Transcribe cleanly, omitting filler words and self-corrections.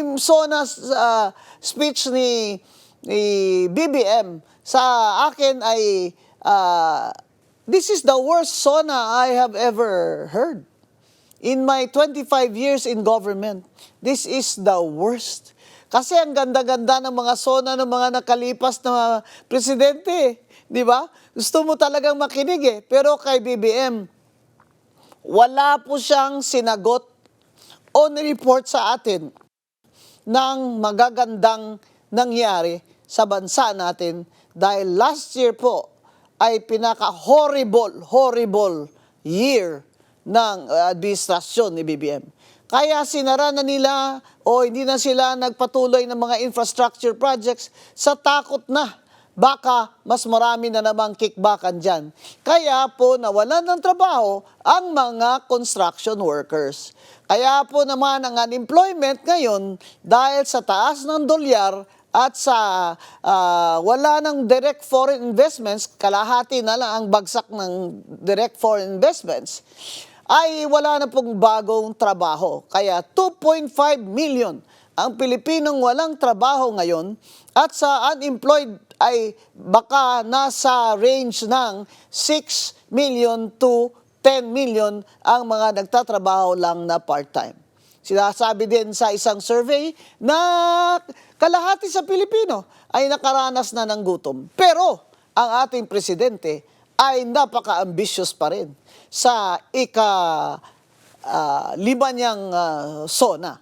SONA speech ni BBM sa akin ay this is the worst SONA I have ever heard. In my 25 years in government, this is the worst. Kasi ang ganda-ganda ng mga SONA ng mga nakalipas na presidente, di ba? Gusto mo talagang makinig eh. Pero kay BBM, wala po siyang sinagot o nireport sa atin ng magagandang nangyari sa bansa natin dahil last year po ay horrible year ng administrasyon ni BBM. Kaya sinara na nila o hindi na sila nagpatuloy ng mga infrastructure projects sa takot na baka mas marami na namang kickbackan dyan. Kaya po nawalan ng trabaho ang mga construction workers. Kaya po naman ang unemployment ngayon dahil sa taas ng dolyar at sa wala ng direct foreign investments, kalahati na lang ang bagsak ng direct foreign investments, ay wala na pong bagong trabaho. Kaya 2.5 million ang Pilipinong walang trabaho ngayon at sa unemployed ay baka nasa range ng 6 million to 10 million ang mga nagtatrabaho lang na part-time. Sinasabi din sa isang survey na kalahati sa Pilipino ay nakaranas na ng gutom. Pero ang ating presidente ay napaka-ambitious pa rin sa lima niyang SONA.